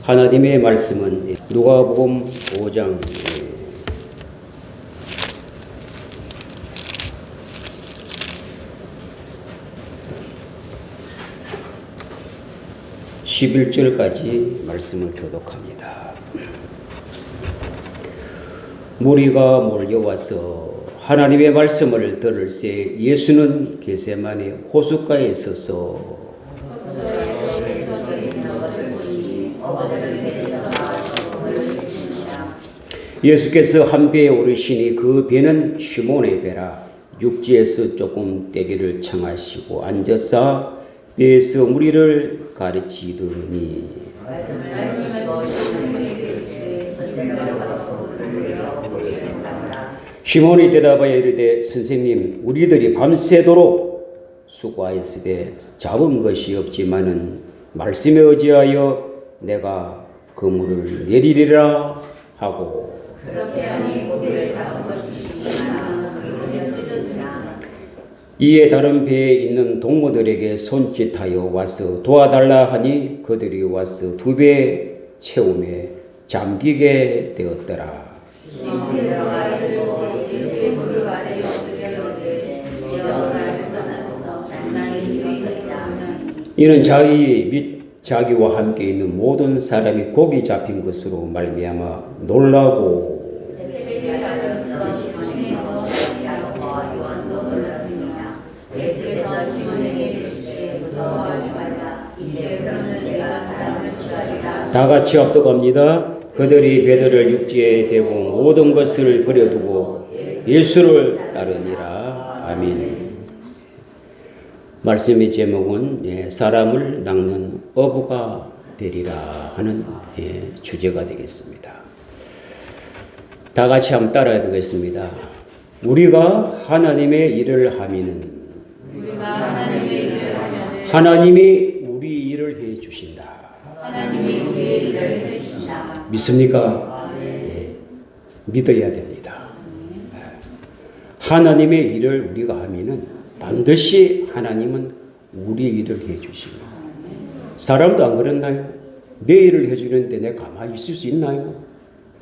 하나님의 말씀은 누가복음 5장 11절까지 말씀을 교독합니다. 무리가 몰려와서 하나님의 말씀을 들을새 예수는 겟세마네 호숫가에 서서 예수께서 한 배에 오르시니 그 배는 시몬의 배라. 육지에서 조금 떼기를 청하시고 앉아서 배에서 무리를 가르치더니 시몬이 대답하여 이르되 선생님, 우리들이 밤새도록 수고하였으되 잡은 것이 없지만은 말씀에 의지하여 내가 그물을 내리리라 하고 그렇게 하니 고기를 잡은 것이 쉽지만 그릇이 찢어지나. 이에 다른 배에 있는 동무들에게 손짓하여 와서 도와달라 하니 그들이 와서 두 배 채움에 잠기게 되었더라. 시몬이 들어가 이르고 예수의 무릎 아래에 엎드려 이르되 주여 나를 떠나소서 난당히 지어서이다 하니 이는 자기 및 자기와 함께 있는 모든 사람이 고기 잡힌 것으로 말미암아 놀라고 새벽에 가려서 시몬에게 먹었으리라고 요한도 놀랐습니다. 예수께서 시몬에게 이르시되 무서워하지 말라. 이제 그러는 내가 사람을 취하리라. 다 같이 합독합니다. 그들이 배들을 육지에 대고 모든 것을 버려두고 예수를 따르니라. 아멘. 말씀의 제목은 사람을 낚는 어부가 되리라 하는 주제가 되겠습니다. 다 같이 한번 따라해 보겠습니다. 우리가 하나님의 일을 하면은 하나님이 우리 일을 해 주신다. 하나님이 우리의 일을 해주신다. 믿습니까? 믿어야 됩니다. 하나님의 일을 우리가 하면은 반드시 하나님은 우리 일을 해주십니다. 사람도 안 그랬나요? 내 일을 해주는데 내가 가만히 있을 수 있나요?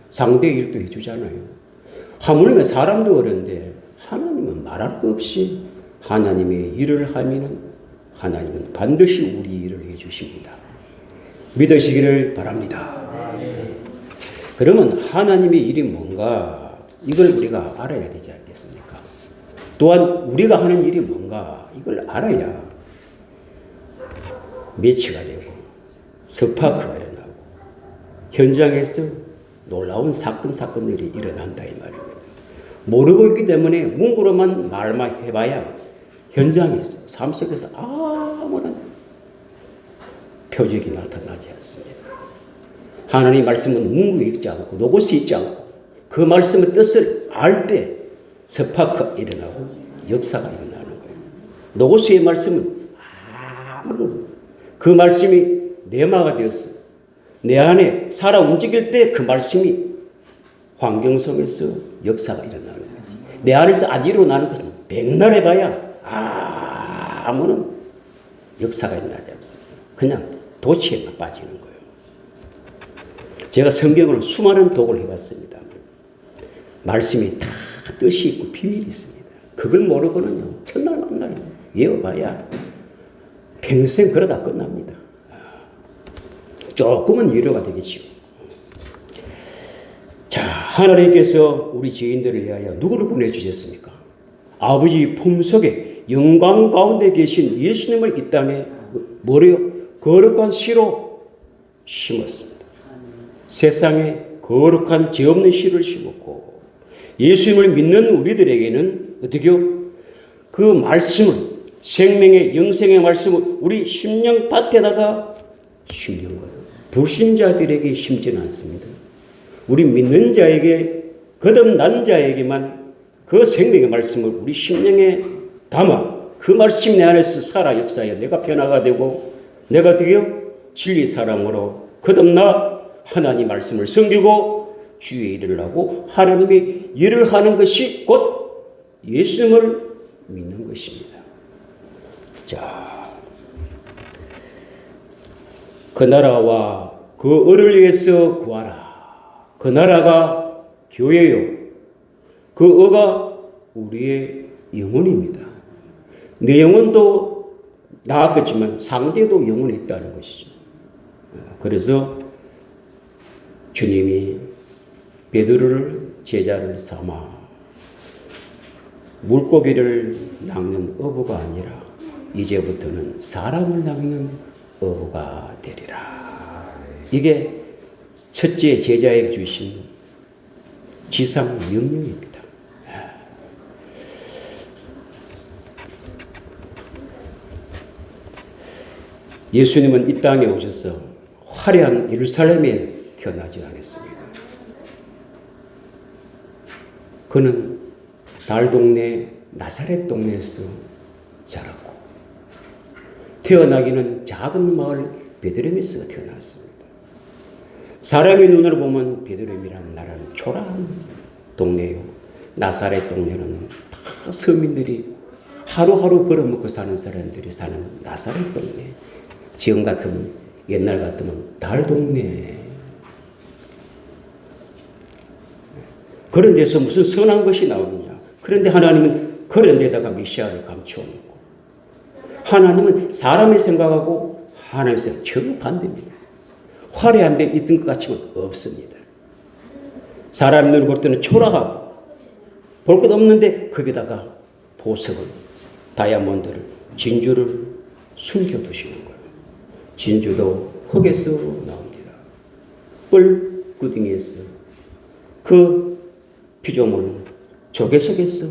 상대 일도 해주잖아요. 하물며 사람도 그런데 하나님은 말할 것 없이 하나님의 일을 하면은 하나님은 반드시 우리 일을 해주십니다. 믿으시기를 바랍니다. 그러면 하나님의 일이 뭔가 이걸 우리가 알아야 되지 않겠습니까? 또한 우리가 하는 일이 뭔가 이걸 알아야 매치가 되고 스파크가 일어나고 현장에서 놀라운 사건들이 일어난다 이 말입니다. 모르고 있기 때문에 문구로만 말만 해봐야 현장에서 삶 속에서 아무런 표적이 나타나지 않습니다. 하나님 말씀은 문구에 있지 않고 로고스에 있지 않고 그 말씀의 뜻을 알 때 스파크가 일어나고 역사가 일어나는 거예요. 로고스의 말씀은 아무런 그 말씀이 내마가 되었어. 내 안에 살아 움직일 때 그 말씀이 환경 속에서 역사가 일어나는 거지. 내 안에서 안 일어나는 것은 백날 해봐야 아무런 역사가 일어나지 않습니다. 그냥 도치에만 빠지는 거예요. 제가 성경을 수많은 독을 해봤습니다. 말씀이 다 뜻이 있고 비밀이 있습니다. 그걸 모르고는요, 첫날 만날 외워봐야 평생 그러다 끝납니다. 조금은 위로가 되겠죠. 자, 하나님께서 우리 죄인들을 위하여 누구를 보내주셨습니까? 아버지 품속에 영광 가운데 계신 예수님을 이 땅에 뭐래요? 거룩한 씨로 심었습니다. 세상에 거룩한 죄 없는 씨를 심었고 예수님을 믿는 우리들에게는 어떻게요? 그 말씀을 생명의 영생의 말씀을 우리 심령 밭에다가 심는 거예요. 불신자들에게 심지는 않습니다. 우리 믿는 자에게 거듭난 자에게만 그 생명의 말씀을 우리 심령에 담아 그 말씀이 내 안에서 살아 역사해 내가 변화가 되고 내가 어떻게요? 진리 사랑으로 거듭나 하나님 말씀을 섬기고 주의 일을 하고 하나님의 일을 하는 것이 곧 예수님을 믿는 것입니다. 자, 그 나라와 그 을을 위해서 구하라. 그 나라가 교회요. 그 어가 우리의 영혼입니다. 내 영혼도 나았겠지만 상대도 영혼이 있다는 것이죠. 그래서 주님이 베드로를 제자를 삼아 물고기를 낚는 어부가 아니라 이제부터는 사람을 낚는 어부가 되리라. 이게 첫째 제자에게 주신 지상 명령입니다. 예수님은 이 땅에 오셔서 화려한 예루살렘에 태어나지 않았습니다. 그는 달 동네 나사렛 동네에서 자랐고 태어나기는 작은 마을 베들레헴에서 태어났습니다. 사람의 눈으로 보면 베들레헴이라는 나라는 초라한 동네요. 나사렛 동네는 다 서민들이 하루하루 벌어먹고 사는 사람들이 사는 나사렛 동네. 지금 같으면 옛날 같으면 달 동네. 그런 데서 무슨 선한 것이 나오느냐. 그런데 하나님은 그런 데다가 메시아를 감추어놓고 하나님은 사람이 생각하고 하나님의 생각 전혀 반대입니다. 화려한 데 있는 것 같지만 없습니다. 사람 눈으로 볼 때는 초라하고 볼 것 없는데 거기다가 보석을 다이아몬드를 진주를 숨겨두시는 거예요. 진주도 흙에서 나옵니다. 뿔구덩이에서 그 피조물 조개 속에서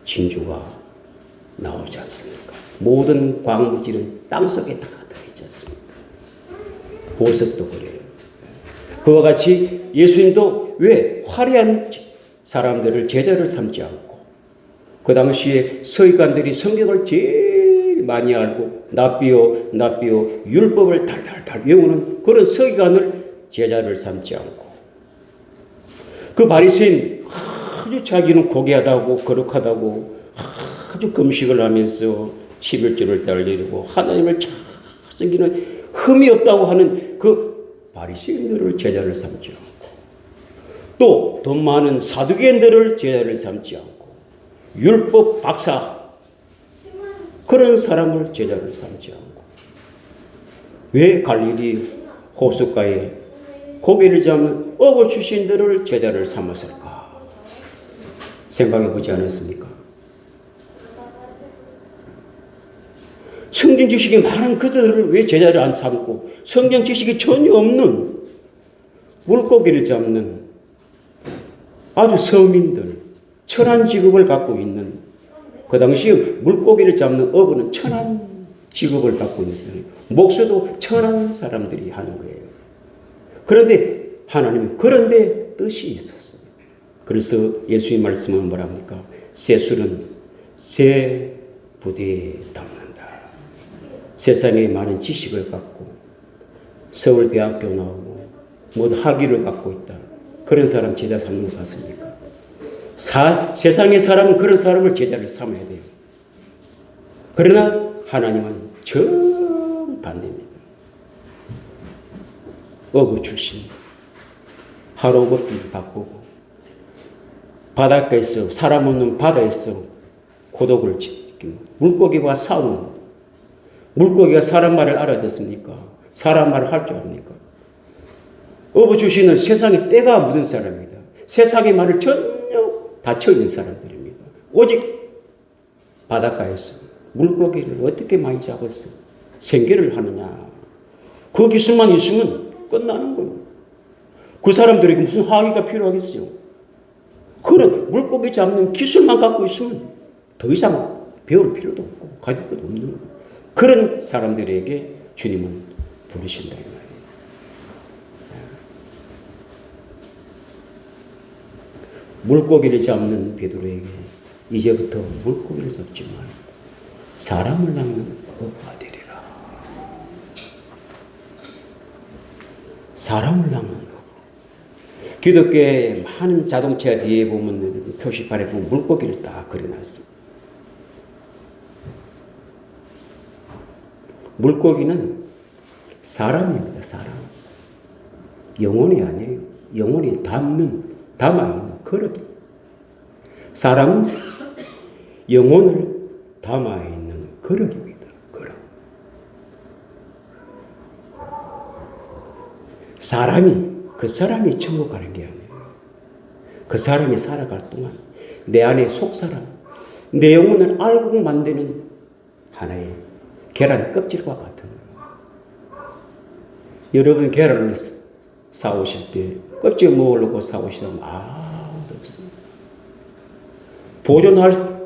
진주가 나오지 않습니까? 모든 광물질은 땅속에 다 들어있지 않습니까? 보석도 그래요. 그와 같이 예수님도 왜 화려한 사람들을 제자를 삼지 않고 그 당시에 서기관들이 성경을 제일 많이 알고 납비오 율법을 달달달 외우는 그런 서기관을 제자를 삼지 않고 그 바리새인 아주 자기는 고귀하다고 거룩하다고 아주 금식을 하면서 11조를 달리고 하나님을 잘 섬기는 흠이 없다고 하는 그 바리새인들을 제자를 삼지 않고 또 돈 많은 사두개인들을 제자를 삼지 않고 율법 박사 그런 사람을 제자를 삼지 않고 왜 갈릴리 호숫가에 고기를 잡는 어부 출신들을 제자를 삼았을까? 생각해 보지 않았습니까? 성경 지식이 많은 그들을 왜 제자를 안 삼고 성경 지식이 전혀 없는 물고기를 잡는 아주 서민들, 천한 직업을 갖고 있는 그 당시 물고기를 잡는 어부는 천한 직업을 갖고 있는 사람, 목수도 천한 사람들이 하는 거예요. 그런데 하나님은 그런데 뜻이 있었어요. 그래서 예수의 말씀은 뭐랍니까? 새 술은 새 부대에 담는다. 세상에 많은 지식을 갖고 서울대학교 나오고 뭐 학위를 갖고 있다. 그런 사람 제자 삼는 것 같습니까? 세상의 사람은 그런 사람을 제자를 삼아야 돼요. 그러나 하나님은 정반대입니다. 어부 출신 하루 걷기 바꾸고 바닷가에서 사람 없는 바다에서 고독을 지키고 물고기와 싸우는 물고기가 사람 말을 알아듣습니까? 사람 말을 할 줄 압니까? 어부 출신은 세상에 때가 묻은 사람입니다. 세상의 말을 전혀 닫혀 있는 사람들입니다. 오직 바닷가에서 물고기를 어떻게 많이 잡았어? 생계를 하느냐? 그 기술만 있으면 끝나는 거예요. 그 사람들에게 무슨 학위가 필요하겠어요? 그런 물고기 잡는 기술만 갖고 있으면 더 이상 배울 필요도 없고 가질 것도 없는 거예요. 그런 사람들에게 주님은 부르신다 이 말이에요. 물고기를 잡는 베드로에게 이제부터 물고기를 잡지만 사람을 낚는 어부가 되리라. 사람을 낚는 어부. 기독교의 많은 자동차 뒤에 보면 그 표시판에 보면 물고기를 딱 그려놨습니다. 물고기는 사람입니다. 사람. 영혼이 아니에요. 영혼이 담아있는 그릇이. 사람은 영혼을 담아있는 그릇입니다. 그릇. 그 사람이 천국 가는 게 아니에요. 그 사람이 살아갈 동안 내 안에 속사람, 내 영혼을 알고 만드는 하나의 계란 껍질과 같은 거예요. 여러분 계란을 사오실 때 껍질 먹으려고 사오시다면 아무도 없습니다. 보존할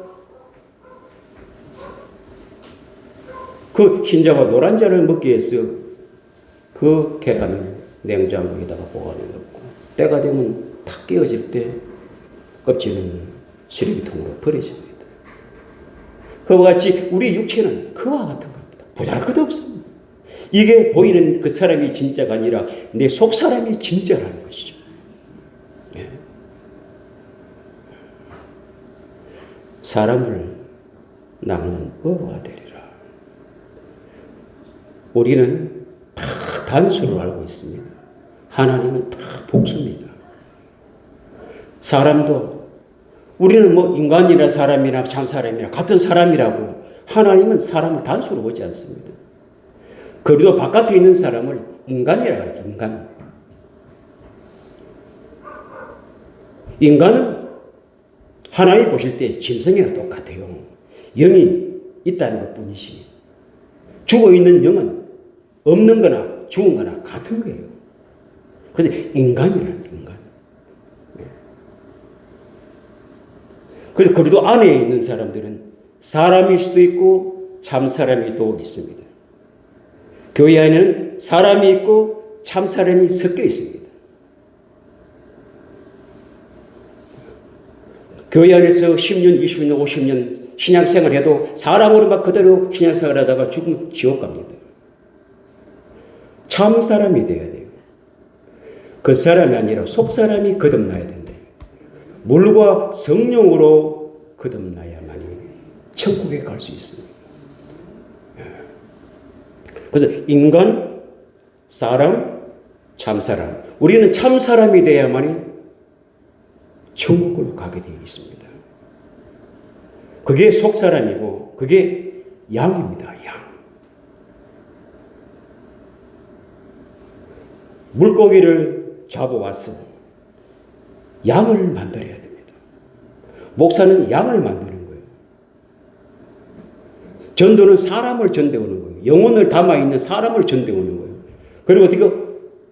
그 흰자와 노란자를 먹기 위해서 그 계란을 냉장고에다가 보관해 놓고 때가 되면 탁 깨어질 때 껍질은 쓰레기통으로 버려집니다. 그와 같이 우리 육체는 그와 같은 겁니다. 보잘것도 없습니다. 이게 보이는 그 사람이 진짜가 아니라 내 속 사람이 진짜라는 것이죠. 예. 사람을 낚는 어가 되리라. 우리는 다 단수를 알고 있습니다. 하나님은 다 복수입니다. 사람도 우리는 뭐 인간이나 사람이나 참사람이나 같은 사람이라고 하나님은 사람을 단수로 보지 않습니다. 그래도 바깥에 있는 사람을 인간이라고 하죠. 인간. 인간은 하나님 보실 때 짐승이랑 똑같아요. 영이 있다는 것 뿐이지. 죽어있는 영은 없는 거나 죽은 거나 같은 거예요. 그래서 인간이라는 인간. 그래도 안에 있는 사람들은 사람일 수도 있고 참사람이 또 있습니다. 교회 안에는 사람이 있고 참사람이 섞여 있습니다. 교회 안에서 10년, 20년, 50년 신앙생활 해도 사람으로만 그대로 신앙생활 하다가 죽으면 지옥 갑니다. 참사람이 돼야 돼요. 그 사람이 아니라 속사람이 거듭나야 된다. 물과 성령으로 거듭나야만이 천국에 갈 수 있습니다. 그래서 인간, 사람, 참사람. 우리는 참사람이 돼야만이 천국을 가게 되어 있습니다. 그게 속사람이고 그게 양입니다. 양. 물고기를 잡아왔어. 양을 만들어야 됩니다. 목사는 양을 만드는 거예요. 전도는 사람을 전도하는 거예요. 영혼을 담아있는 사람을 전도하는 거예요. 그리고 어떻게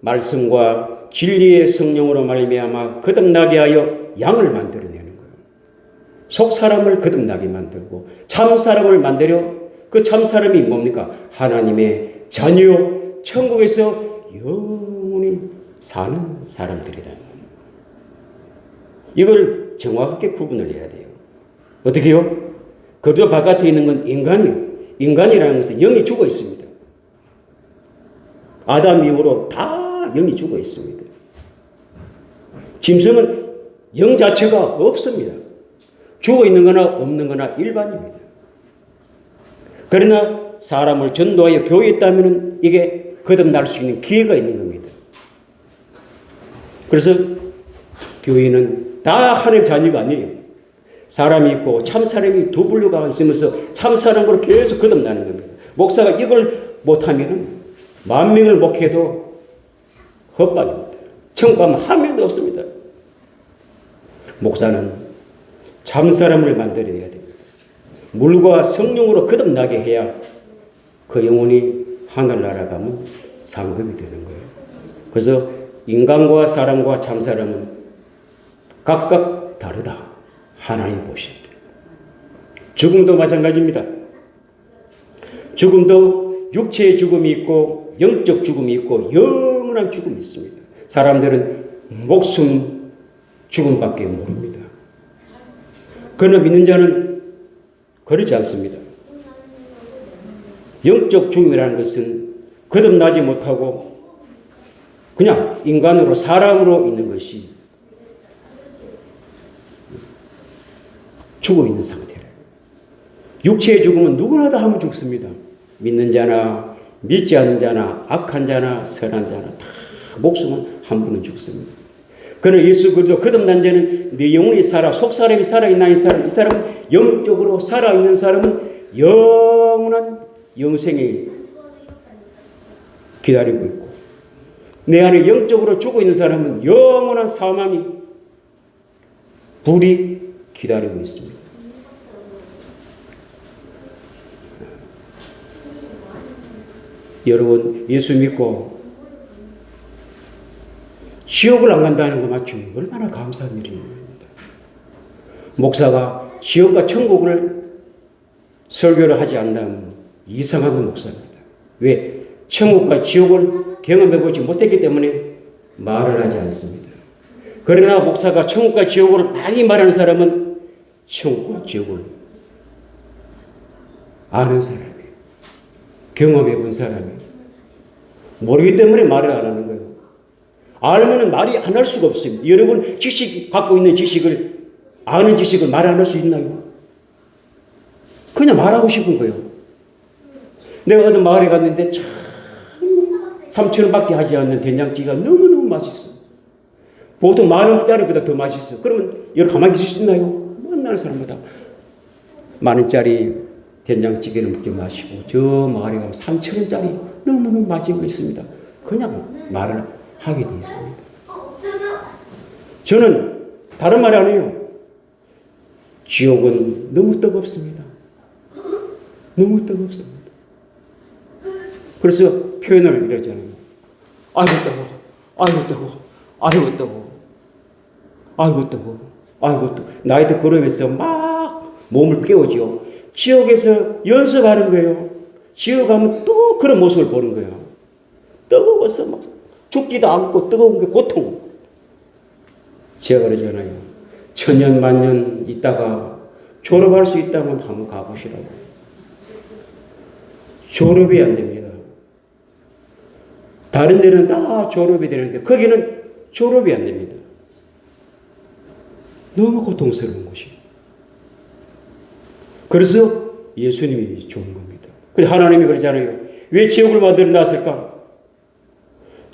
말씀과 진리의 성령으로 말미암아 거듭나게 하여 양을 만들어내는 거예요. 속 사람을 거듭나게 만들고 참 사람을 만들어 그 참 사람이 뭡니까? 하나님의 자녀, 천국에서 영원히 사는 사람들이다. 이걸 정확하게 구분을 해야 돼요. 어떻게 해요? 그래도 바깥에 있는 건 인간이에요. 인간이라는 것은 영이 죽어 있습니다. 아담 이후로 다 영이 죽어 있습니다. 짐승은 영 자체가 없습니다. 죽어 있는 거나 없는 거나 일반입니다. 그러나 사람을 전도하여 교회에 있다면 이게 거듭날 수 있는 기회가 있는 겁니다. 그래서 교회는 다 하나님 자녀가 아니에요. 사람이 있고 참사람이 두 분류가 있으면서 참사람으로 계속 거듭나는 겁니다. 목사가 이걸 못하면 10,000명을 목해도 헛발입니다. 천국 가면 한 명도 없습니다. 목사는 참사람을 만들어야 됩니다. 물과 성령으로 거듭나게 해야 그 영혼이 하늘나라 가면 상급이 되는 거예요. 그래서 인간과 사람과 참사람은 각각 다르다. 하나님 보실 때. 죽음도 마찬가지입니다. 죽음도 육체의 죽음이 있고 영적 죽음이 있고 영원한 죽음이 있습니다. 사람들은 목숨 죽음밖에 모릅니다. 그러나 믿는 자는 그렇지 않습니다. 영적 죽음이라는 것은 거듭나지 못하고 그냥 인간으로 사람으로 있는 것이 죽어 있는 상태래요. 육체의 죽음은 누구나 다 하면 죽습니다. 믿는 자나 믿지 않는 자나 악한 자나 선한 자나 다 목숨은 한 분은 죽습니다. 그러나 예수 그리스도 거듭난 자는 내 영혼이 살아 속 사람이 살아있나 이 사람은 영적으로 살아있는 사람은 영원한 영생이 기다리고 있고 내 안에 영적으로 죽어 있는 사람은 영원한 사망이 불이 기다리고 있습니다. 여러분 예수 믿고 지옥을 안 간다는 거 맞죠? 얼마나 감사한 일입니다. 목사가 지옥과 천국을 설교를 하지 않는 이상한 목사입니다. 왜? 천국과 지옥을 경험해보지 못했기 때문에 말을 하지 않습니다. 그러나 목사가 천국과 지옥을 많이 말하는 사람은 천국과 지옥을 아는 사람이에요. 경험해본 사람이에요. 모르기 때문에 말을 안 하는 거예요. 알면은 말이 안 할 수가 없습니다. 여러분 갖고 있는 지식을 아는 지식을 말 안 할 수 있나요? 그냥 말하고 싶은 거예요. 내가 어느 마을에 갔는데 참 3,000원밖에 하지 않는 된장찌개가 너무너무 맛있어. 보통 10,000원짜리보다 더 맛있어. 그러면 여러분 가만히 있을 수 있나요? 만나는 사람마다 10,000원짜리 된장찌개를 먹지 마시고 저 마을에 가면 3,000원짜리 너무너무 맛있는 거 있습니다. 그냥 말을 하게 되어 있습니다. 저는 다른 말 안 해요. 지옥은 너무 뜨겁습니다. 너무 뜨겁습니다. 그래서 표현을 이러잖아요. 아이고 뜨거워. 아이고 뜨거워. 아이고 뜨거워. 아이고 뜨거워. 아이고 뜨거워. 나이트 그룹에서 막 몸을 깨우죠. 지옥에서 연습하는 거예요. 지옥 가면 또 그런 모습을 보는 거예요. 뜨거워서 막 죽지도 않고 뜨거운 게 고통. 제가 그러잖아요. 천년 만년 있다가 졸업할 수 있다면 한번 가보시라고. 졸업이 안 됩니다. 다른 데는 다 졸업이 되는데 거기는 졸업이 안 됩니다. 너무 고통스러운 곳이에요. 그래서 예수님이 좋은 겁니다. 그래서 하나님이 그러잖아요. 왜 지옥을 만들어 놨을까?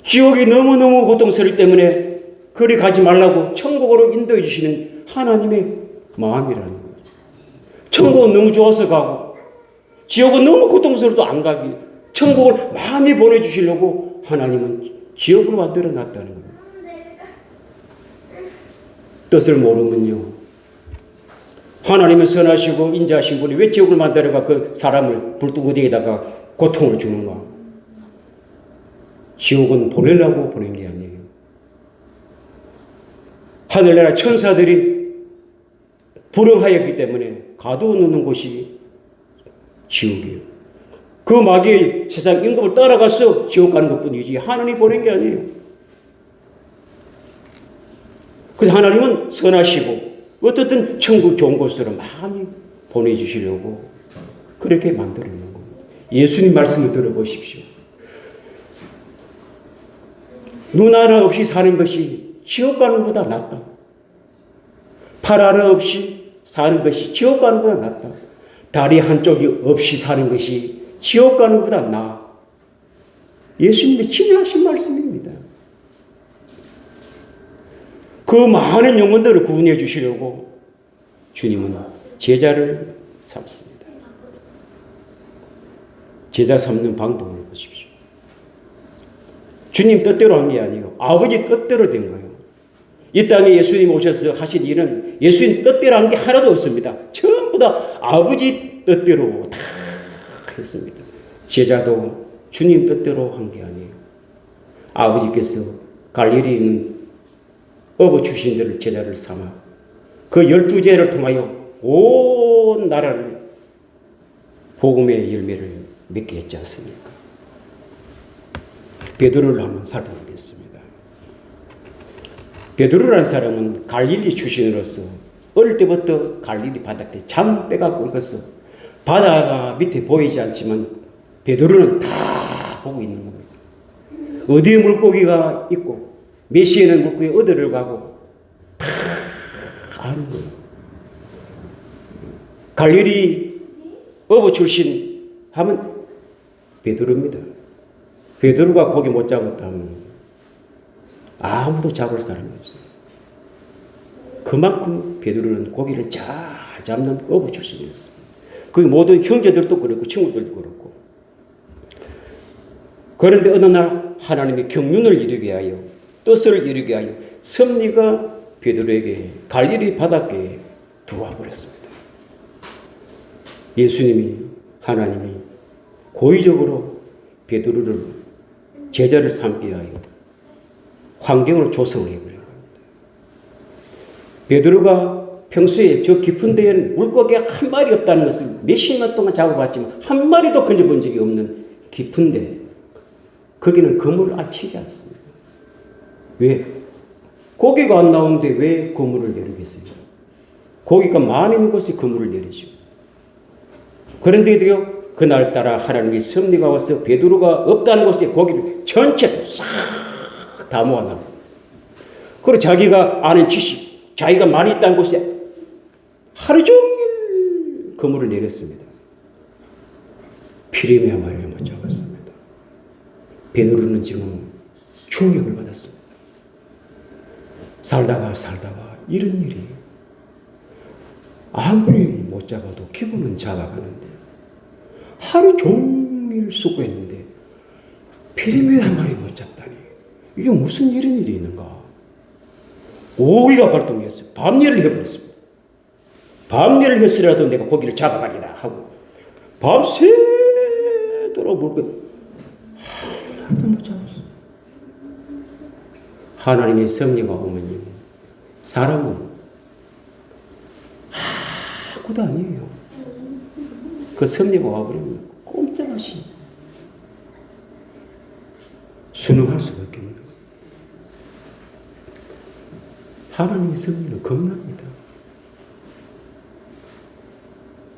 지옥이 너무너무 고통스럽기 때문에 그리 가지 말라고 천국으로 인도해 주시는 하나님의 마음이라는 거예요. 천국은 너무 좋아서 가고 지옥은 너무 고통스러워서 안 가기. 천국을 많이 보내주시려고 하나님은 지옥으로 만들어 놨다는 겁니다. 뜻을 모르면요. 하나님은 선하시고 인자하신 분이 왜 지옥을 만들어가 그 사람을 불두구대에다가 고통을 주는가? 지옥은 보내려고 보낸 게 아니에요. 하늘나라 천사들이 불응하였기 때문에 가두어놓는 곳이 지옥이에요. 그 마귀의 세상 임금을 따라가서 지옥 가는 것뿐이지 하나님이 보낸 게 아니에요. 그래서 하나님은 선하시고 어떻든 천국 좋은 곳으로 많이 보내주시려고 그렇게 만들어 놓은 겁니다. 예수님 말씀을 들어보십시오. 눈 하나 없이 사는 것이 지옥 가는 것보다 낫다. 팔 하나 없이 사는 것이 지옥 가는 것보다 낫다. 다리 한쪽이 없이 사는 것이 지옥 가는 것보다 나아. 예수님이 진행하신 말씀입니다. 그 많은 영혼들을 구원해 주시려고 주님은 제자를 삼습니다. 제자 삼는 방법을 보십시오. 주님 뜻대로 한 게 아니에요. 아버지 뜻대로 된 거예요. 이 땅에 예수님 오셔서 하신 일은 예수님 뜻대로 한 게 하나도 없습니다. 전부 다 아버지 뜻대로 다 했습니다. 제자도 주님 뜻대로 한 게 아니에요. 아버지께서 갈릴리에 있는 어부 출신들을 제자를 삼아 그 12제를 통하여 온 나라를 복음의 열매를 맺게 했지 않습니까? 베드로를 한번 살펴보겠습니다. 베드로라는 사람은 갈릴리 출신으로서 어릴 때부터 갈릴리 바닷가에 장대가 굵었어. 바다가 밑에 보이지 않지만 베드로는 다 보고 있는 겁니다. 어디에 물고기가 있고 몇 시에는 물고기 어디를 가고 다 아는 거예요. 갈릴리 어부 출신 하면 베드로입니다. 베드로가 고기 못 잡았다면 아무도 잡을 사람이 없어요. 그만큼 베드로는 고기를 잘 잡는 어부 출신이었어요. 그 모든 형제들도 그렇고 친구들도 그렇고. 그런데 어느 날 하나님이 경륜을 이루게 하여 뜻을 이루게 하여 섭리가 베드로에게 갈릴리 바닷가에 들어와 버렸습니다. 예수님이 하나님이 고의적으로 베드로를 제자를 삼게 하여 환경을 조성해 버린 겁니다. 베드로가 평소에 저 깊은 데에는 물고기가 한 마리 없다는 것을 몇십년 동안 잡아봤지만 한 마리도 건져본 적이 없는 깊은데 거기는 그물을 치지 않습니다. 왜? 고기가 안 나오는데 왜 그물을 내리겠어요? 고기가 많은 곳에 그물을 내리죠. 그런데도요, 그날따라 하나님의 섭리가 와서 베드로가 없다는 곳에 고기를 전체 싹 다 모아놔. 그리고 자기가 아는 지식, 자기가 많이 있다는 곳에 하루 종일 그물을 내렸습니다. 피레미 한 마리를 못 잡았습니다. 베드로는 지금 충격을 받았습니다. 살다가 이런 일이 아무리 못 잡아도 기분은 잡아가는데 하루 종일 수고했는데 피레미 한 마리 못 잡다니 이게 무슨 이런 일이 있는가? 오기가 발동했어요. 밤일을 해버렸습니다. 밤일을 했으라도 내가 고기를 잡아가리라 하고 밤새도록 물고 하나도 못 잡았어요. 하나님의 섭리가 오면 사람은 아무도 아니에요. 그 섭리가 와버리면 꼼짝없이 순응할 수가 없겠습니다. 하나님의 섭리는 겁납니다.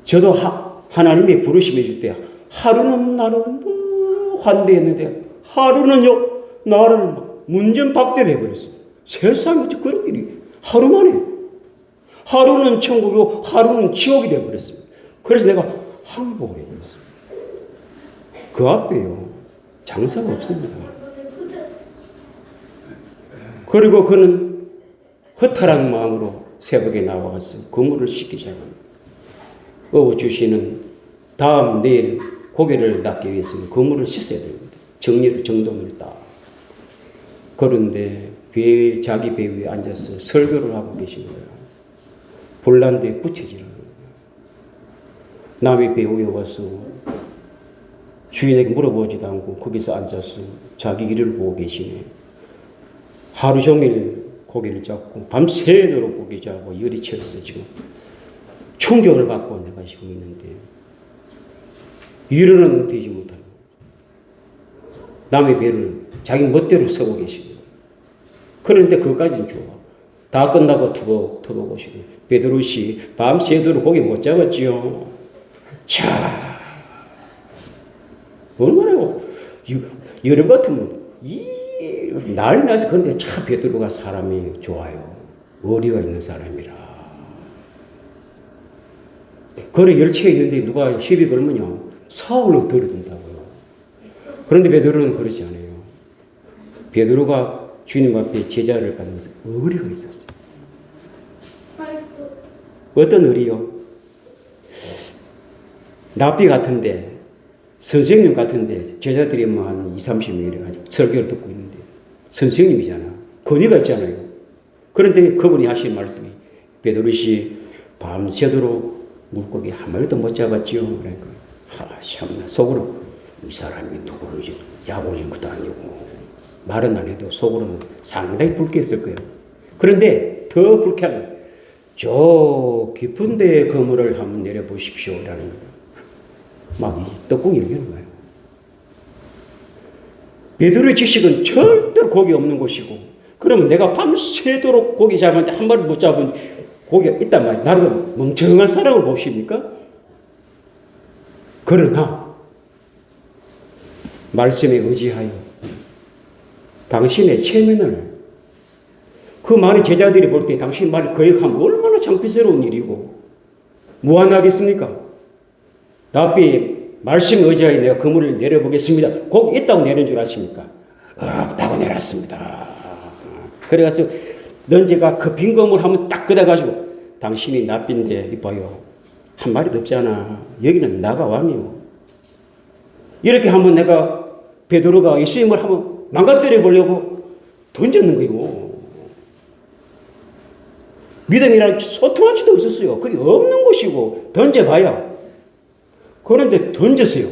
저도 하나님의 부르심을 줄 때 하루는 나를 환대했는데 하루는요 나를 문전박대를 해버렸어요. 세상에 어째 그런 일이 하루 만에 하루는 천국이고 하루는 지옥이 되어버렸습니다. 그래서 내가 항복을 해버렸어요. 그 앞에요 장사가 없습니다. 그리고 그는 허탈한 마음으로 새벽에 나와서 그물을 씻기 시작합니다. 어부 주시는 다음 내일 고기를 낚기 위해서는 그물을 씻어야 됩니다. 정돈을 딱. 그런데 자기 배 위에 앉아서 설교를 하고 계신 거예요. 볼란드에 붙여지는 거예요. 남의 배 위에 와서 주인에게 물어보지도 않고 거기서 앉아서 자기 일을 보고 계시네. 하루 종일 고기를 잡고 밤새도록 고기 잡고 열이 쳤어 지금. 충격을 받고 내가 지금 있는데 일어나면 되지 못하고 남의 배를 자기 멋대로 쓰고 계십니다. 그런데 그것까지는 좋아. 다 끝나고 투벅 오시네. 베드로씨 밤새도록 고기 못 잡았지요. 자 얼마나 여름 같으면 난리 나서. 그런데 참 베드로가 사람이 좋아요. 어리가 있는 사람이라. 거래 열채 있는데 누가 시비 걸면요 사흘로 들어둔다고요. 그런데 베드로는 그러지 않아요. 베드로가 주님 앞에 제자를 받으면서 의리가 있었어요. 어떤 의리요? 납비 같은데 선생님 같은데 제자들이 뭐 한 20-30명이 가지고 설교를 듣고 있는데 선생님이잖아. 권위가 있잖아요. 그런데 그분이 하신 말씀이 베드로씨 밤새도록 물고기 한 마리도 못 잡았지요. 그러니까 참나 속으로 이 사람이 누구를 약 올린 것도 아니고 말은 안 해도 속으로는 상당히 불쾌했을 거예요. 그런데 더 불쾌한 건 저 깊은 데에 그물을 한번 내려보십시오 라는 거예요. 막 이 떡궁이 열리는 거예요. 베드로의 지식은 절대로 고기 없는 곳이고 그러면 내가 밤새도록 고기 잡았는데 한 마리 못 잡은 고기가 있단 말이에요. 나를 멍청한 사람을 보십니까? 그러나 말씀에 의지하여 당신의 체면을 그 많은 제자들이 볼 때 당신 말을 거역하면 얼마나 창피스러운 일이고 무한하겠습니까? 납비에 말씀 의지하에 내가 그물을 내려보겠습니다. 꼭 있다고 내린 줄 아십니까? 없다고 내렸습니다. 그래가서 넌제가 그 빈 그물 한번 딱 걷어가지고 당신이 납빈데 이봐요. 한 마리도 없잖아. 여기는 나가 왕이요. 이렇게 한번 내가 베드로가 예수님을 한번 망가뜨려 보려고 던졌는 거예요. 믿음이란 소통할 수도 없었어요. 그게 없는 것이고 던져봐야. 그런데 던졌어요.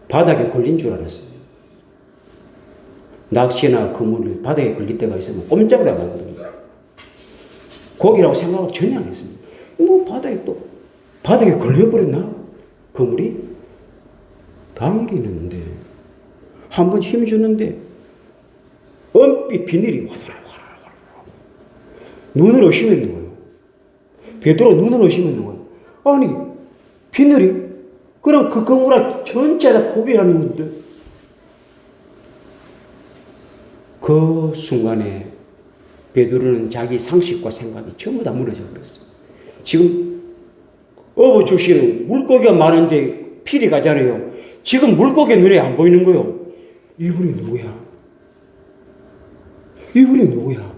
바닥에 걸린 줄 알았어요. 낚시나 그물을 바닥에 걸릴 때가 있으면 꼼짝을 안 하거든요. 고기라고 생각하고 전혀 안 했습니다. 뭐 바닥에 걸려버렸나? 그물이? 당기는데 한 번 힘주는데 엄빛 비늘이 와다라 눈을 의심했는 거예요. 베드로 눈을 의심했는 거예요. 아니 비늘이 그럼 그 그물을 전체 다 포기하는 건데 그 순간에 베드로는 자기 상식과 생각이 전부 다 무너져 버렸어요. 지금 어부 주시는 물고기가 많은데 필이 가잖아요. 지금 물고기 눈에 안 보이는 거예요. 이분이 누구야? 이분이 누구야?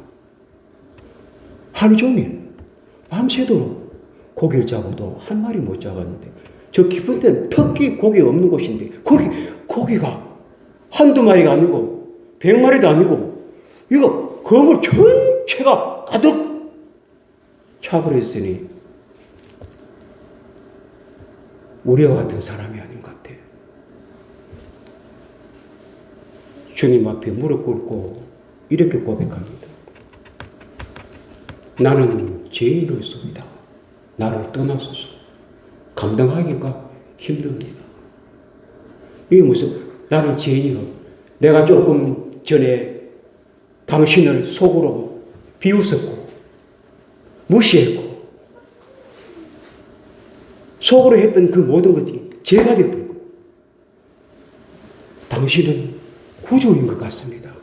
하루 종일 밤새도록 고기를 잡아도 한 마리 못 잡았는데 저 깊은 데는 특히 고기 없는 곳인데 고기가 한두 마리가 아니고 100마리도 아니고 이거 그물 전체가 가득 차버렸으니 우리와 같은 사람이 아닌 것 같아. 주님 앞에 무릎 꿇고 이렇게 고백합니다. 나는 죄인이었습니다. 나를 떠나소서. 감당하기가 힘듭니다. 이게 무슨 나는 죄인이요. 내가 조금 전에 당신을 속으로 비웃었고 무시했고 속으로 했던 그 모든 것들이 죄가 되어버리고 당신은 구주인 것 같습니다.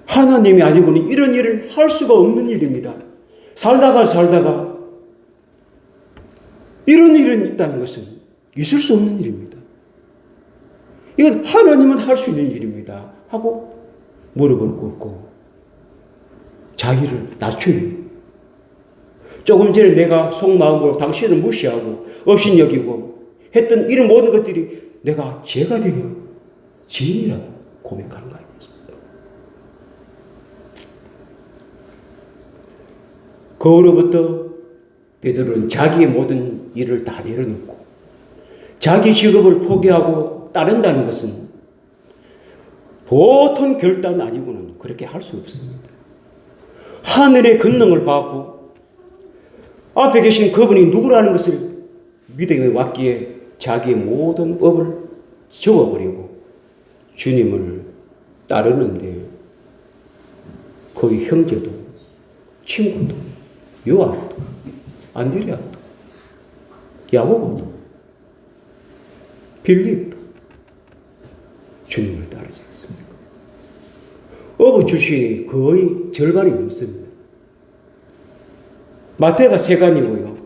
하나님이 아니고는 이런 일을 할 수가 없는 일입니다. 살다가 이런 일은 있다는 것은 있을 수 없는 일입니다. 이건 하나님은 할 수 있는 일입니다. 하고 무릎을 꿇고 자기를 낮추는 조금 전에 내가 속마음으로 당신을 무시하고 업신여기고 했던 이런 모든 것들이 내가 죄가 된 것, 죄인이라고 고백하는 거 아니겠습니까? 그 후로부터 베드로는 자기의 모든 일을 다 내려놓고 자기 직업을 포기하고 따른다는 것은 보통 결단 아니고는 그렇게 할 수 없습니다. 하늘의 권능을 받고 앞에 계신 그분이 누구라는 것을 믿음에 왔기에 자기의 모든 업을 접어버리고 주님을 따르는데 거기 형제도 친구도 요한도 안드레아도 야고보도 빌립도 주님을 따르지 않습니까? 어부 출신이 거의 절반이 넘습니다. 마태가 세간이고요.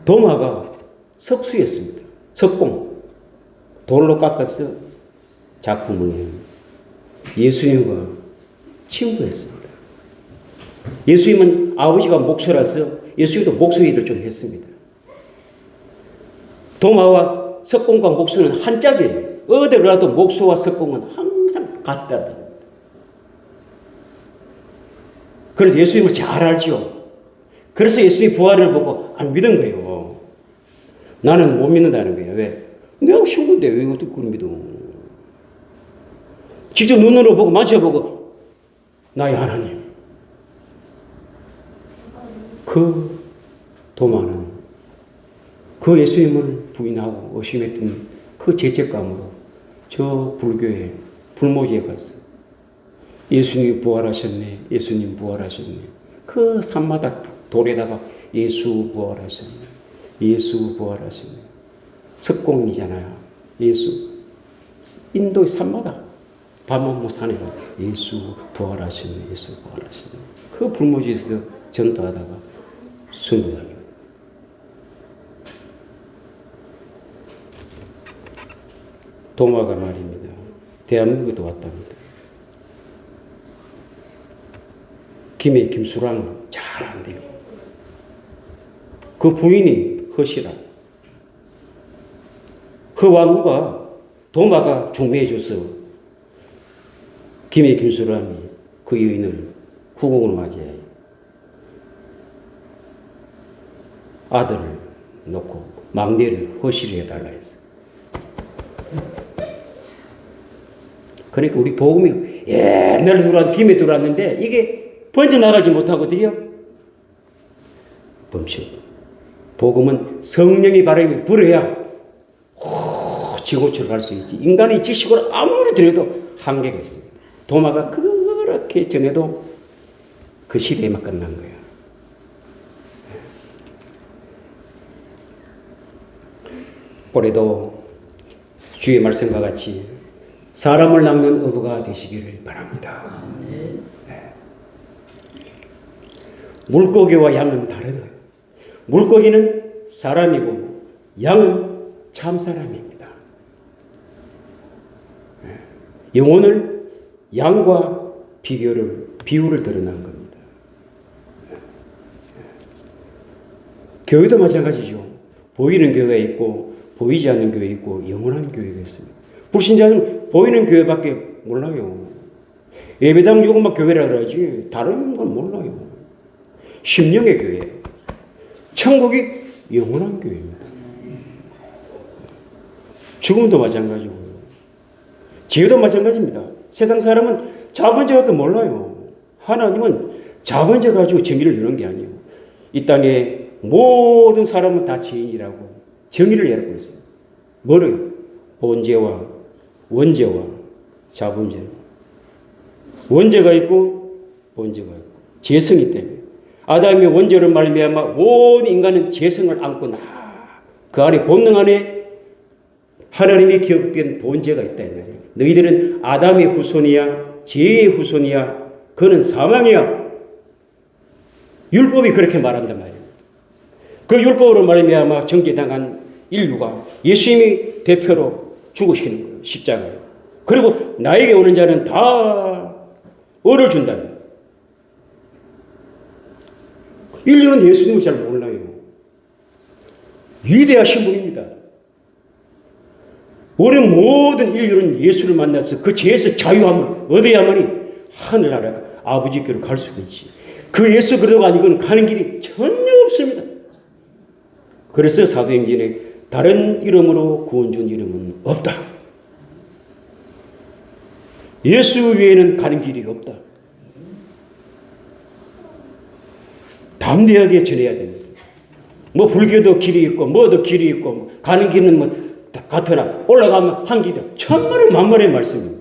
도마가 석수였습니다. 석공. 돌로 깎아서 작품을 해요. 예수님과 친구였습니다. 예수님은 아버지가 목수라서 예수님도 목수 일을 좀 했습니다. 도마와 석공과 목수는 한 짝이에요. 어디를 가도 목수와 석공은 항상 같이 따라다닙니다. 그래서 예수님을 잘 알죠. 그래서 예수님 부활을 보고 안 믿은 거예요. 나는 못 믿는다는 거예요. 왜? 내가 신부인데 왜 어떻게 그걸 믿어? 직접 눈으로 보고 만져보고 나의 하나님. 그 도마는 그 예수님을 부인하고 의심했던 그 죄책감으로 저 불교의 불모지에 가서 예수님이 부활하셨네. 예수님 부활하셨네. 그 산마다 돌에다가 예수 부활하셨네. 예수 부활하셨네. 석공이잖아요. 예수. 인도의 산마다 밤암무 산에 가 예수 부활하셨네. 예수 부활하셨네. 그 불모지에서 전도하다가 선교사님. 도마가 말입니다. 대한민국에도 왔답니다. 김해 김수랑 잘 안 돼요. 그 부인이 허시라. 허왕후가 도마가 중매해줘서 김해 김수랑이 그 여인을 후궁으로 맞이해 아들을 놓고 막내를 허시를 해달라 했어. 그러니까 우리 복음이 옛날에 김에 들어왔는데 이게 번져나가지 못하거든요. 멈춰. 복음은 성령의 바람이 불어야 지고추를 갈 수 있지. 인간이 지식으로 아무리 들여도 한계가 있습니다. 도마가 그렇게 전해도 그 시대에만 끝난 거야. 올해도 주의 말씀과 같이 사람을 낚는 어부가 되시기를 바랍니다. 네. 물고기와 양은 다르다. 물고기는 사람이고 양은 참 사람입니다. 영혼을 양과 비유를 드러난 겁니다. 교회도 마찬가지죠. 보이는 교회가 있고 보이지 않는 교회 있고 영원한 교회가 있습니다. 불신자는 보이는 교회밖에 몰라요. 예배당 요것만 교회라 그러지 다른 건 몰라요. 심령의 교회. 천국이 영원한 교회입니다. 죽음도 마찬가지고요. 죄도 마찬가지입니다. 세상 사람은 작은 죄밖에 몰라요. 하나님은 작은 죄 가지고 정의를 이루는 게 아니에요. 이 땅에 모든 사람은 다 죄인이라고 정의를 내리고 있어요. 뭐를? 본죄와 원죄와 자본죄. 원죄가 있고 본죄가 있고 죄성이 때문에 아담의 원죄로 말미암아 모든 인간은 죄성을 안고 그 안에 본능 안에 하나님의 기억된 본죄가 있다 이 말이에요. 너희들은 아담의 후손이야, 죄의 후손이야. 그는 사망이야. 율법이 그렇게 말한단 말이에요. 그 율법으로 말미암아 정죄당한 인류가 예수님이 대표로 죽으시키는 거예요. 십자가에. 그리고 나에게 오는 자는 다 벌을 준다. 인류는 예수님을 잘 몰라요. 위대하신 분입니다. 우리 모든 인류는 예수를 만나서 그 죄에서 자유함을 얻어야만이 하늘나라 아버지께로 갈 수가 있지. 그 예수 그리스도가 아니고는 가는 길이 전혀 없습니다. 그래서 사도행전에 다른 이름으로 구원 준 이름은 없다. 예수 외에는 가는 길이 없다. 담대하게 전해야 됩니다. 뭐 불교도 길이 있고 뭐도 길이 있고 가는 길은 뭐 같으나 올라가면 한 길이야. 천만의 만만의 말씀입니다.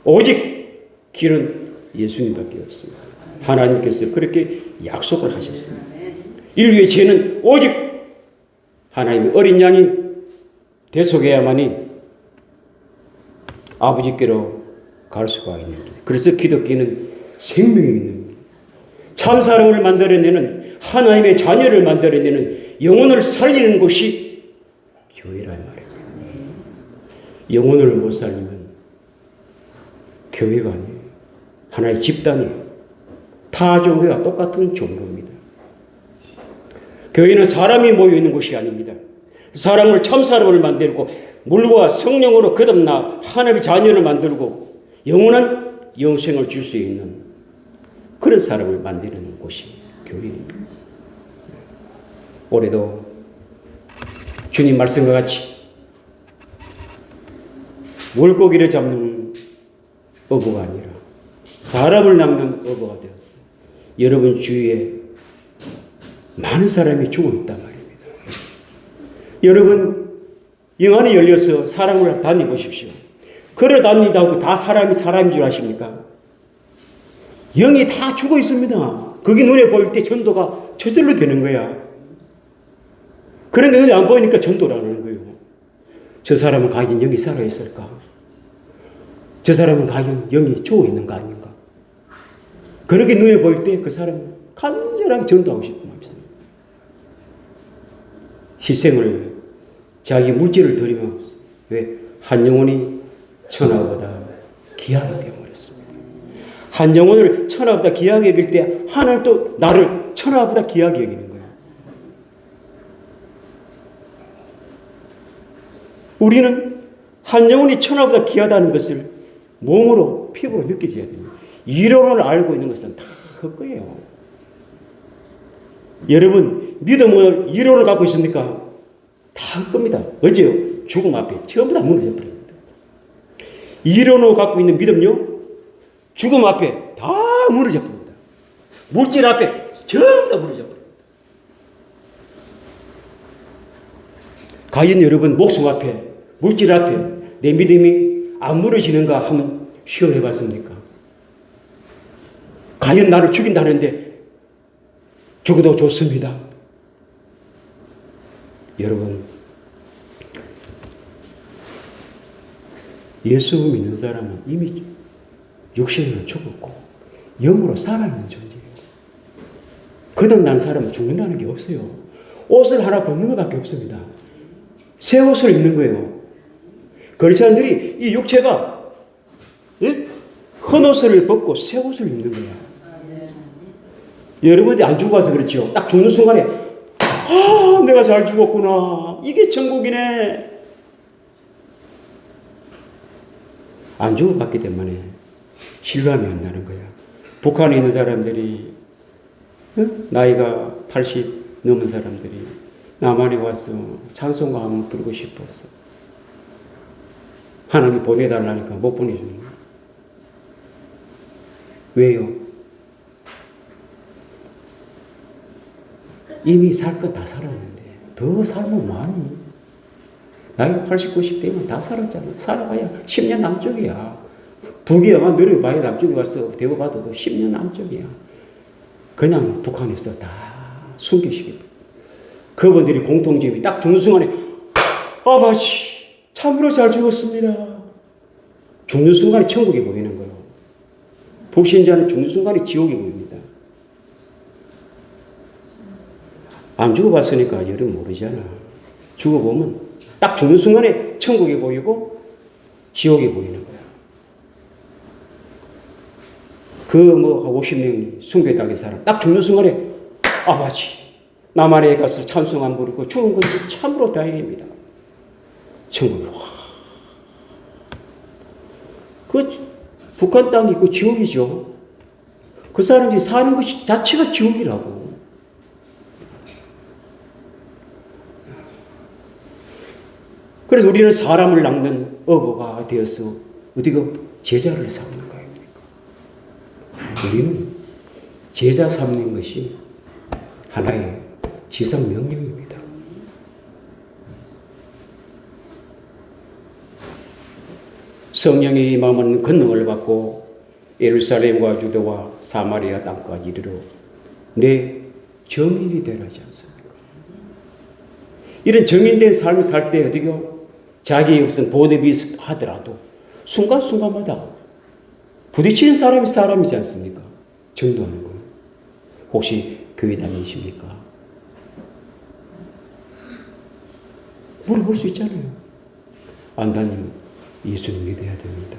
오직 길은 예수님밖에 없습니다. 하나님께서 그렇게 약속을 하셨습니다. 인류의 죄는 오직 하나님의 어린 양이 대속해야만이 아버지께로 갈 수가 있는 길. 그래서 기독교는 생명이 있는 길. 참 사람을 만들어내는 하나님의 자녀를 만들어내는 영혼을 살리는 곳이 교회란 말이에요. 영혼을 못 살리면 교회가 아니에요. 하나의 집단이에요. 타 종교와 똑같은 종교입니다. 교회는 사람이 모여있는 곳이 아닙니다. 사람을 참 사람을 만들고 물과 성령으로 거듭나 하나님의 자녀를 만들고 영원한 영생을 줄 수 있는 그런 사람을 만드는 곳이 교회입니다. 올해도 주님 말씀과 같이 물고기를 잡는 어부가 아니라 사람을 낚는 어부가 되었어요. 여러분 주위에 많은 사람이 죽어 있단 말입니다. 여러분 영 안이 열려서 사람을 다녀보십시오. 걸어 다닌다고 다 사람인 줄 아십니까? 영이 다 죽어 있습니다. 그게 눈에 보일 때 전도가 저절로 되는 거야. 그런데 눈에 안 보이니까 전도라는 거예요. 저 사람은 과연 영이 살아있을까? 저 사람은 과연 영이 죽어 있는 거 아닌가? 그렇게 눈에 보일 때 그 사람은 간절하게 전도하고 싶은 마음이 있어요. 희생을 자기 물질을 드리면 왜? 한 영혼이 천하보다 귀하기 때문이었습니다. 한 영혼을 천하보다 귀하게 여길 때 하나님 또 나를 천하보다 귀하게 여기는 거예요. 우리는 한 영혼이 천하보다 귀하다는 것을 몸으로 피부로 느껴져야 됩니다. 이론을 알고 있는 것은 다 헛거예요. 여러분 믿음을 이론을 갖고 있습니까? 다 헛겁니다. 어제요 죽음 앞에 전부 다 무너져 버립니다. 이론을 갖고 있는 믿음요 죽음 앞에 다 무너져 버립니다. 물질 앞에 전부 다 무너져 버립니다. 과연 여러분 목숨 앞에 물질 앞에 내 믿음이 안 무너지는가 한번 시험해 봤습니까? 과연 나를 죽인다는데 죽어도 좋습니다. 여러분 예수 믿는 사람은 이미 육신으로 죽었고 영으로 살아있는 존재예요. 거듭난 사람은 죽는다는 게 없어요. 옷을 하나 벗는 것밖에 없습니다. 새 옷을 입는 거예요. 그리스도인들이 이 육체가 헌 옷을 벗고 새 옷을 입는 거야. 여러분들이 안 죽어서 그렇죠. 딱 죽는 순간에 내가 잘 죽었구나. 이게 천국이네. 안 죽어봤기 때문에 실감이 안 나는 거야. 북한에 있는 사람들이 나이가 80 넘은 사람들이 남한에 와서 찬송가 한번 부르고 싶어서 하나님 보내달라니까 못 보내주는 거야. 왜요? 이미 살 것 다 살았는데 더 살면 뭐하니? 나이가 80, 90 되면 다 살았잖아. 살아봐야 10년 남쪽이야. 북이야만 노려봐야 남쪽에 와서 대우받아도 10년 남쪽이야. 그냥 북한에서 다 숨기시겠다. 그분들이 공통점이 딱 죽는 순간에 아버지 참으로 잘 죽었습니다. 죽는 순간에 천국이 보이는 거예요. 불신자는 죽는 순간에 지옥이 보입니다. 안 죽어봤으니까 여러분 모르잖아. 죽어보면 딱 죽는 순간에 천국이 보이고 지옥이 보이는 거야. 그 50년 숭배당의 사람 딱 죽는 순간에 아버지 남한에 가서 찬송 안 부르고 죽은 건지 참으로 다행입니다. 천국이 그 북한 땅이 그 지옥이죠. 그 사람들이 사는 것이 자체가 지옥이라고. 그래서 우리는 사람을 낚는 어부가 되어서 어디가 제자를 삼는 거 아닙니까? 우리는 제자 삼는 것이 하나의 지상 명령입니다. 성령의 임함은 권능을 받고 예루살렘과 유대와 사마리아 땅까지 이르러 내 정인이 되라지 않습니까? 이런 정인된 삶을 살 때 어디요? 자기의 무슨 본업이 하더라도 순간순간마다 부딪히는 사람이 사람이지 않습니까? 전도하는 거예요. 혹시 교회 다니십니까? 물어볼 수 있잖아요. 안 다니면 예수님 믿어야 됩니다.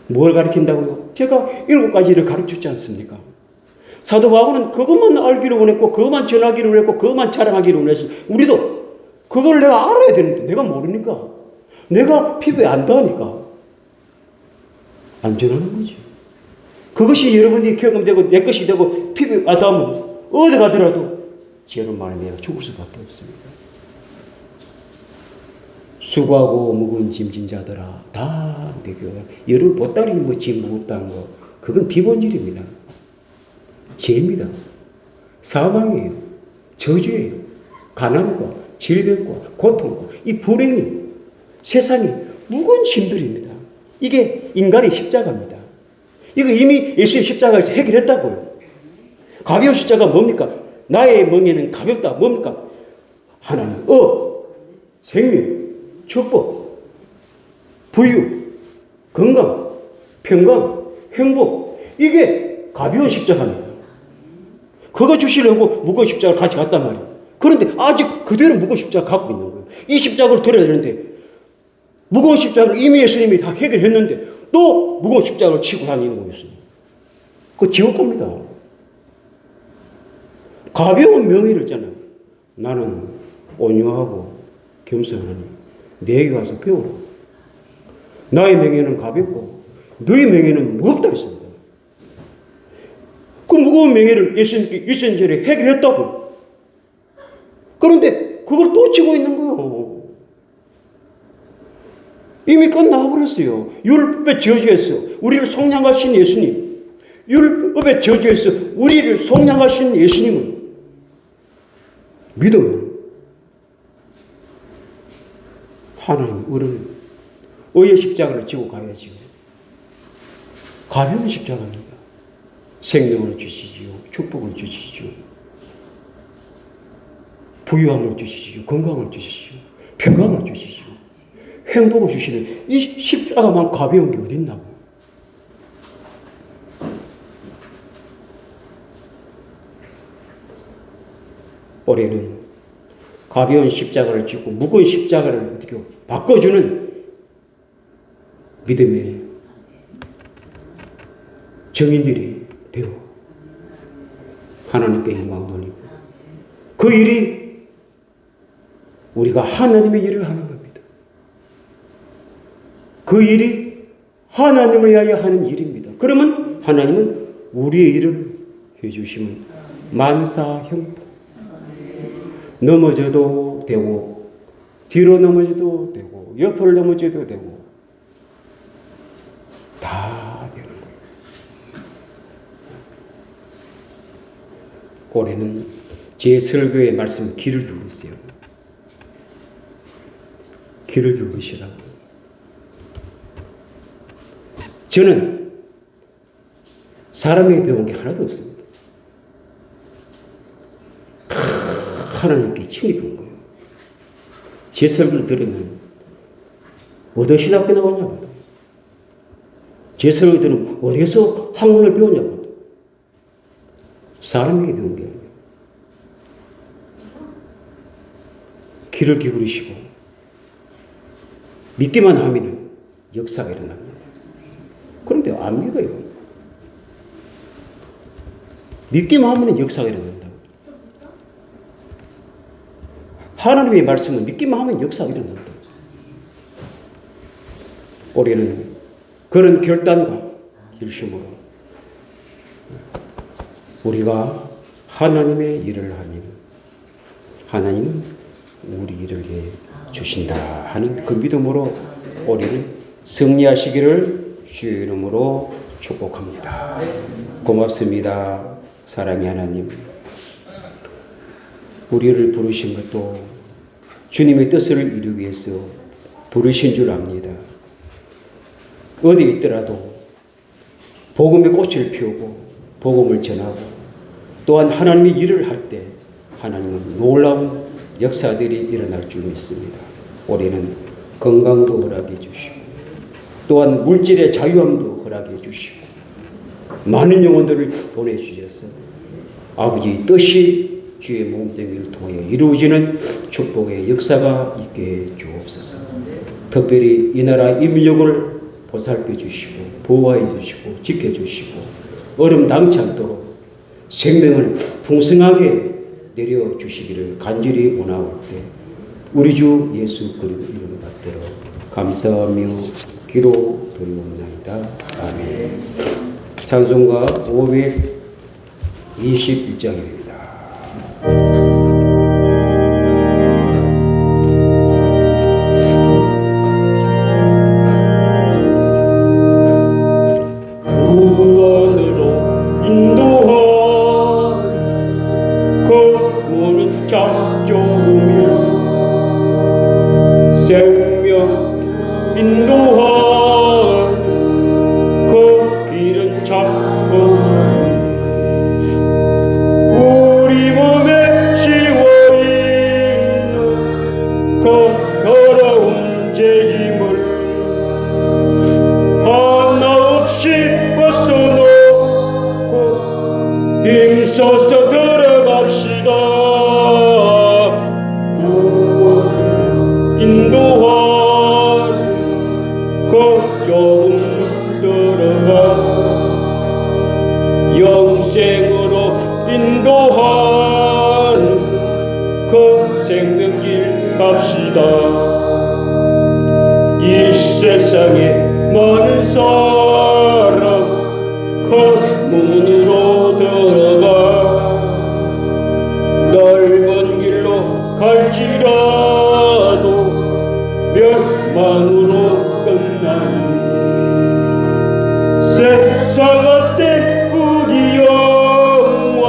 뭘 가르친다고요? 제가 7가지를 가르쳤지 않습니까? 사도 바울은 그것만 알기를 원했고 그것만 전하기를 원했고 그것만 자랑하기를 원했어. 우리도 그걸 내가 알아야 되는데 내가 모르니까 내가 피부에 안 닿으니까 안 전하는 거지. 그것이 여러분이 경험되고 내 것이 되고 피부에 안 닿으면 어디 가더라도 죄로 말미암아 죽을 수밖에 없습니다. 수고하고 무거운 짐진 자들아 다 내게 여러분 보따리 짐 무겁다는 거 그건 비본질입니다. 죄입니다. 사망이에요. 저주예요. 가난과 질병과 고통과 이 불행이 세상이 무거운 짐들입니다. 이게 인간의 십자가입니다. 이거 이미 예수의 십자가에서 해결했다고요. 가벼운 십자가 뭡니까? 나의 멍에는 가볍다. 뭡니까? 하나님, 생명, 축복, 부유, 건강, 평강, 행복. 이게 가벼운 십자가입니다. 그거 주시려고 무거운 십자가를 같이 갔단 말이에요. 그런데 아직 그대로 무거운 십자가 갖고 있는 거예요. 이 십자가를 들어야 되는데 무거운 십자가를 이미 예수님이 다 해결했는데 또 무거운 십자가를 치고 다니는 거였어요. 그거 지옥 갑니다. 가벼운 명예를 있잖아요. 나는 온유하고 겸손하니 내게 와서 배우라. 나의 명예는 가볍고 너의 명예는 무겁다 했습니다. 그 무거운 명예를 예수님께 유전절에 해결했다고. 그런데 그걸 또 치고 있는 거예요. 이미 끝나버렸어요. 율법의 저주에서 우리를 속량하신 예수님, 율법의 저주에서 우리를 속량하신 예수님은 믿으면 하나님 우리는 의의 십자가를 지고 가야지요. 가벼운 십자가입니다. 생명을 주시지요. 축복을 주시지요. 부유함을 주시지요. 건강을 주시지요. 평강을 주시지요. 행복을 주시는 이 십자가만 가벼운 게 어딨나고. 올해는 가벼운 십자가를 지고 무거운 십자가를 어떻게 바꿔주는 믿음의 정인들이 되어 하나님께 영광 돌리고 그 일이 우리가 하나님의 일을 하는 겁니다. 그 일이 하나님을 위하여 하는 일입니다. 그러면 하나님은 우리의 일을 해주시면 만사형통 넘어져도 되고 뒤로 넘어져도 되고 옆으로 넘어져도 되고 다 되는 거예요. 올해는 제 설교의 말씀 귀를 기울이세요. 귀를 기울이시라고. 저는 사람에게 배운 게 하나도 없습니다. 다 하나님께 친히 배운 거예요. 제 설교를 들으면 어떤 신학교 나왔냐고. 제 설교를 들으면 어디서 학문을 배웠냐고. 사람에게 배운 게 아니에요. 귀를 기울이시고 믿기만 하면 역사가 일어납니다. 그런데 안 믿어요. 믿기만 하면 역사가 일어난다. 하나님의 말씀은 믿기만 하면 역사가 일어난다. 올해는 그런 결단과 결심으로 우리가 하나님의 일을 하면 하나님은 우리 일을 해 주신다 하는 그 믿음으로 올해는 승리하시기를 주의 이름으로 축복합니다. 고맙습니다. 사랑의 하나님, 우리를 부르신 것도 주님의 뜻을 이루기 위해서 부르신 줄 압니다. 어디에 있더라도 복음의 꽃을 피우고 복음을 전하고 또한 하나님의 일을 할 때 하나님은 놀라운 역사들이 일어날 줄 믿습니다. 올해는 건강도 허락해 주시고 또한 물질의 자유함도 허락해 주시고 많은 영혼들을 보내주셔서 아버지의 뜻이 주의 몸뚱이를 통해 이루어지는 축복의 역사가 있게 해 주옵소서. 특별히 이 나라 인민족을 보살펴 주시고 보호해 주시고 지켜주시고 얼음 당치 않도록 생명을 풍성하게 내려주시기를 간절히 원하옵되 우리 주 예수 그리스도 이름 받들어 감사하며 기도 드리옵나이다. 아멘. 찬송가 521장입니다. 하나 없이 벗어놓고 서서 들어갑시다. 구원으로 인도하는 그 좁은 들어가 영생으로 인도하는 그 생명길 갑시다. 이 세상에 많은 사람 그 문으로 들어가 넓은 길로 갈지라도 멸망으로 끝나니 세상아 때꾸기 영화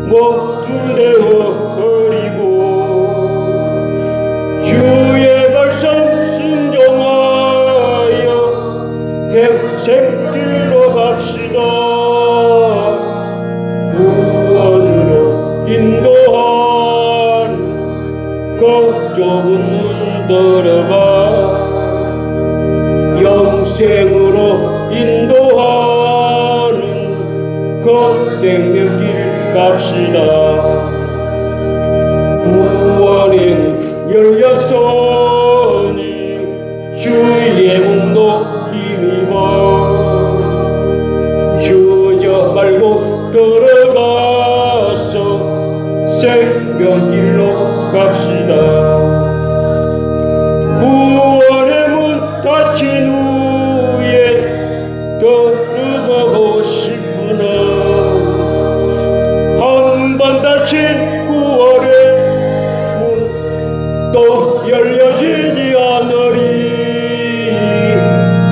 모두 내어버리고 주의 말씀 순종하여 행색길로 갑시다. 구원으로 인도하는 그 좁은 문 들어가 영생으로 인도하는 그 생명길 갑시다. 구원에는 열렸으니 주의 몸도 힘입어 주저 말고 들어가서 생명길로 갑시다. 구원의 문 닫힌 후에 들어가고 싶구나. 한 번 닫힌 구원의 문 또 열려지지 않으리.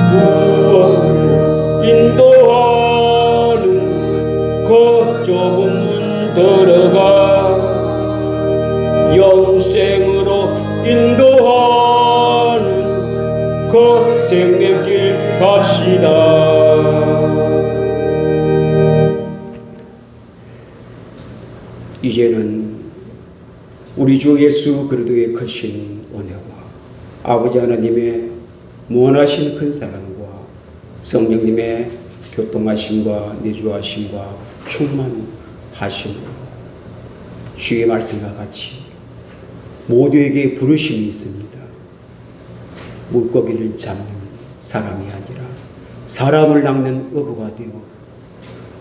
구원으로 인도하는 그 좁은 문 들어가 영생으로 인도하는 그 생명길 갑시다. 이제는 우리 주 예수 그리스도의 크신 은혜와 아버지 하나님의 무한하신 큰 사랑과 성령님의 교통하심과 내주하심과 충만하심으로 주의 말씀과 같이 모두에게 부르심이 있습니다. 물고기를 잡는 사람이 아니라 사람을 낚는 어부가 되어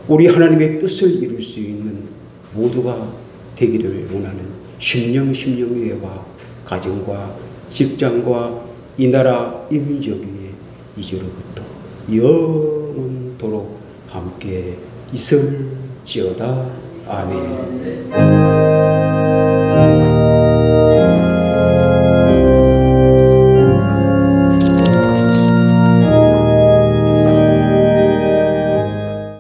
우리 하나님의 뜻을 이룰 수 있는 모두가 되기를 원하는 심령의회와 가정과 직장과 이 나라 이 민족 위에 이제로부터 영원토록 함께 있을지어다. 아멘.